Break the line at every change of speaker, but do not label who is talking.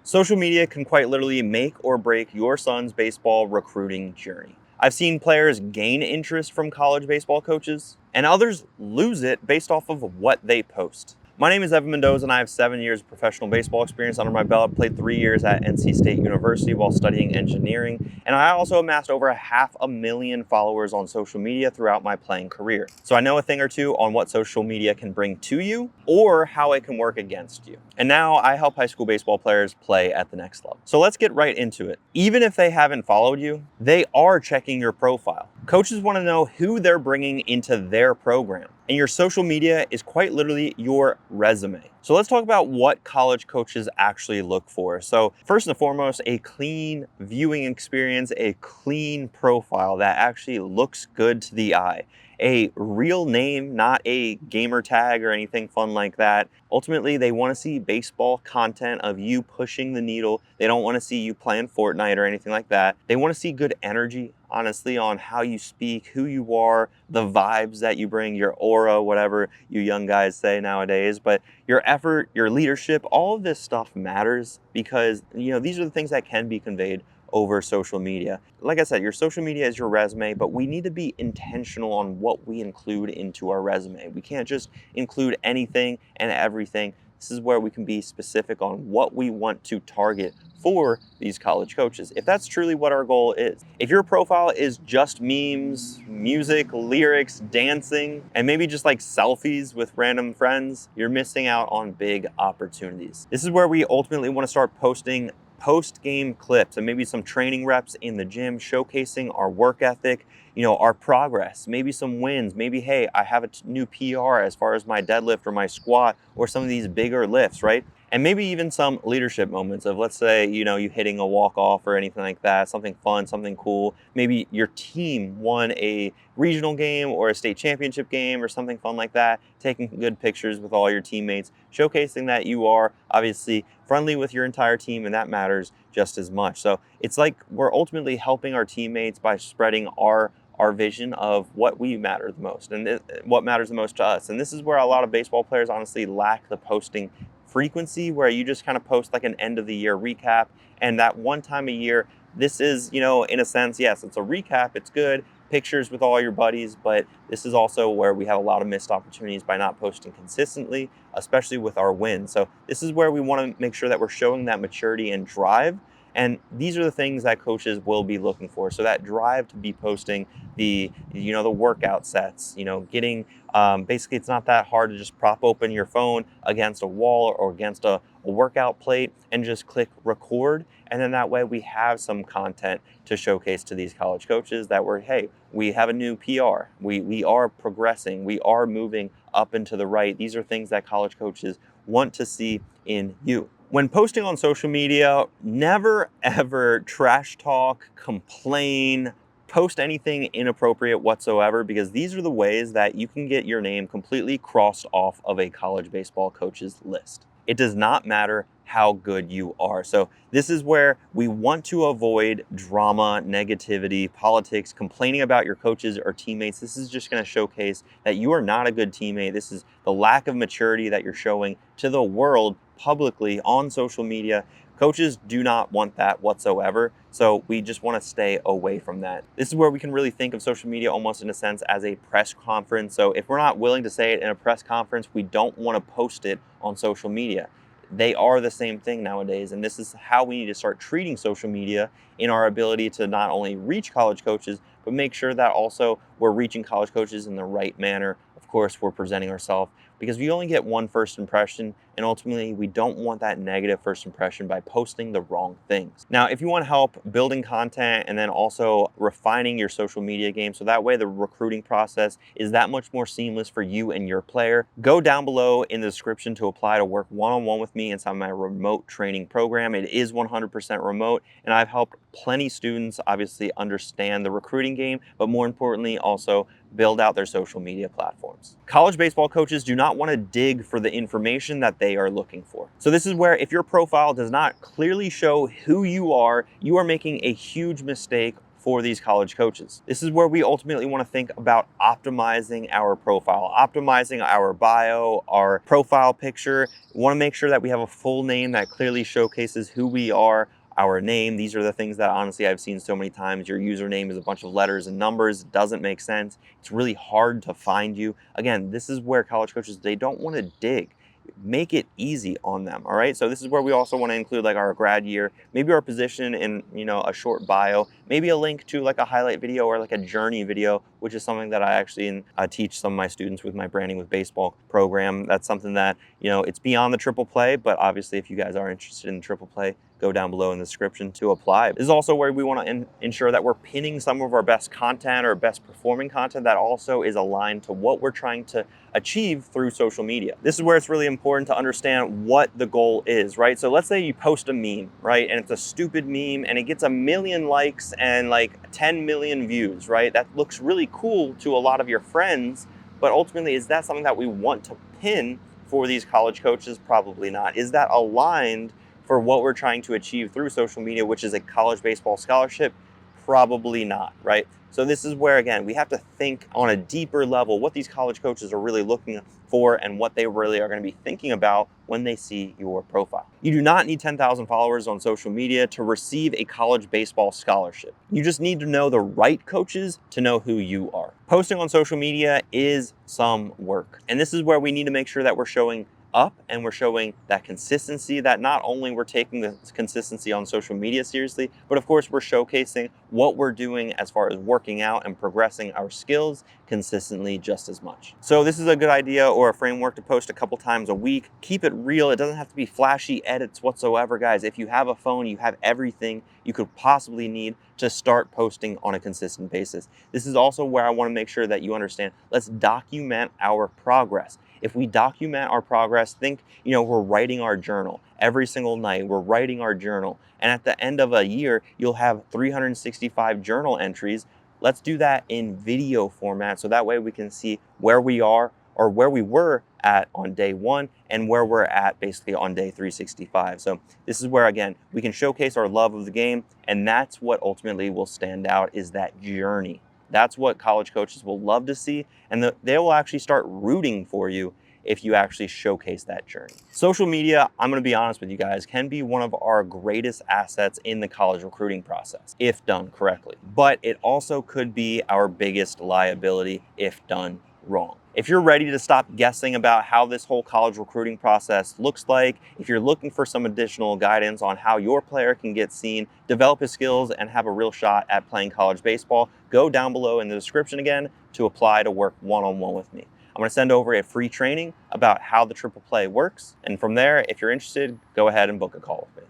Social media can quite literally make or break your son's baseball recruiting journey. I've seen players gain interest from college baseball coaches, and others lose it based off of what they post. My name is Evan Mendoza, and I have 7 years of professional baseball experience under my belt. Played 3 years at NC State University while studying engineering, and I also amassed over 500,000 followers on social media throughout my playing career. So I know a thing or two on what social media can bring to you or how it can work against you. And now I help high school baseball players play at the next level. So let's get right into it. Even if they haven't followed you, they are checking your profile. Coaches want to know who they're bringing into their program. And your social media is quite literally your resume. So let's talk about what college coaches actually look for. So first and foremost, a clean viewing experience, a clean profile that actually looks good to the eye. A real name, not a gamer tag or anything fun like that. Ultimately, they want to see baseball content of you pushing the needle. They don't want to see you playing Fortnite or anything like that. They want to see good energy, honestly, on how you speak, who you are, the vibes that you bring, your aura, whatever you young guys say nowadays. But your effort, your leadership, all of this stuff matters because, these are the things that can be conveyed over social media. Like I said, your social media is your resume, but we need to be intentional on what we include into our resume. We can't just include anything and everything. This is where we can be specific on what we want to target for these college coaches, if that's truly what our goal is. If your profile is just memes, music, lyrics, dancing, and maybe just like selfies with random friends, you're missing out on big opportunities. This is where we ultimately want to start posting post-game clips and maybe some training reps in the gym showcasing our work ethic, our progress, maybe some wins, maybe, hey, I have a new PR as far as my deadlift or my squat or some of these bigger lifts, right? And maybe even some leadership moments of, let's say, you hitting a walk-off or anything like that, something fun, something cool. Maybe your team won a regional game or a state championship game or something fun like that, taking good pictures with all your teammates, showcasing that you are obviously friendly with your entire team, and that matters just as much. So it's like we're ultimately helping our teammates by spreading our vision of what we matter the most and what matters the most to us. And this is where a lot of baseball players honestly lack the posting frequency, where you just kind of post like an end of the year recap, and that one time a year. This is, in a sense, yes, it's a recap, it's good, pictures with all your buddies, but this is also where we have a lot of missed opportunities by not posting consistently, especially with our wins. So this is where we want to make sure that we're showing that maturity and drive. And these are the things that coaches will be looking for. So that drive to be posting the workout sets, getting, basically it's not that hard to just prop open your phone against a wall or against a workout plate and just click record. And then that way we have some content to showcase to these college coaches that we have a new PR. We are progressing. We are moving up and to the right. These are things that college coaches want to see in you. When posting on social media, never ever trash talk, complain, post anything inappropriate whatsoever, because these are the ways that you can get your name completely crossed off of a college baseball coach's list. It does not matter how good you are. So this is where we want to avoid drama, negativity, politics, complaining about your coaches or teammates. This is just going to showcase that you are not a good teammate. This is the lack of maturity that you're showing to the world publicly on social media. Coaches do not want that whatsoever. So we just want to stay away from that. This is where we can really think of social media almost in a sense as a press conference. So if we're not willing to say it in a press conference, we don't want to post it on social media. They are the same thing nowadays. And this is how we need to start treating social media in our ability to not only reach college coaches, but make sure that also we're reaching college coaches in the right manner. Of course, we're presenting ourselves, because we only get one first impression, and ultimately we don't want that negative first impression by posting the wrong things. Now, if you want help building content and then also refining your social media game, so that way the recruiting process is that much more seamless for you and your player, go down below in the description to apply to work one-on-one with me inside my remote training program. It is 100% remote, and I've helped plenty students obviously understand the recruiting game, but more importantly also build out their social media platforms. College baseball coaches do not want to dig for the information that they are looking for. So this is where, if your profile does not clearly show who you are making a huge mistake for these college coaches. This is where we ultimately want to think about optimizing our profile, optimizing our bio, our profile picture. We want to make sure that we have a full name that clearly showcases who we are, our name. These are the things that honestly I've seen so many times. Your username is a bunch of letters and numbers. It doesn't make sense. It's really hard to find you. Again, this is where college coaches, they don't want to dig. Make it easy on them. All right. So this is where we also want to include like our grad year, maybe our position in, a short bio, maybe a link to like a highlight video or like a journey video, which is something that I actually teach some of my students with my Branding with Baseball program. That's something that, it's beyond the triple play, but obviously if you guys are interested in triple play, go down below in the description to apply. This is also where we want to ensure that we're pinning some of our best content or best performing content that also is aligned to what we're trying to achieve through social media. This is where it's really important to understand what the goal is, right? So let's say you post a meme, right? And it's a stupid meme and it gets 1 million likes and like 10 million views, right? That looks really cool to a lot of your friends, but ultimately, is that something that we want to pin for these college coaches? Probably not. Is that aligned for what we're trying to achieve through social media, which is a college baseball scholarship? Probably not, right? So this is where, again, we have to think on a deeper level what these college coaches are really looking for and what they really are going to be thinking about when they see your profile. You do not need 10,000 followers on social media to receive a college baseball scholarship. You just need to know the right coaches to know who you are. Posting on social media is some work. And this is where we need to make sure that we're showing up and we're showing that consistency, that not only we're taking the consistency on social media seriously, but of course we're showcasing what we're doing as far as working out and progressing our skills consistently just as much. So this is a good idea or a framework to post a couple times a week. Keep it real. It doesn't have to be flashy edits whatsoever, guys. If you have a phone, you have everything you could possibly need to start posting on a consistent basis. This is also where I want to make sure that you understand, let's document our progress. If we document our progress, think, we're writing our journal every single night. We're writing our journal. And at the end of a year, you'll have 365 journal entries. Let's do that in video format. So that way we can see where we are or where we were at on day 1 and where we're at basically on day 365. So this is where, again, we can showcase our love of the game. And that's what ultimately will stand out, is that journey. That's what college coaches will love to see, and they will actually start rooting for you if you actually showcase that journey. Social media, I'm going to be honest with you guys, can be one of our greatest assets in the college recruiting process, if done correctly. But it also could be our biggest liability if done wrong. If you're ready to stop guessing about how this whole college recruiting process looks like, if you're looking for some additional guidance on how your player can get seen, develop his skills, and have a real shot at playing college baseball, go down below in the description again to apply to work one-on-one with me. I'm going to send over a free training about how the triple play works. And from there, if you're interested, go ahead and book a call with me.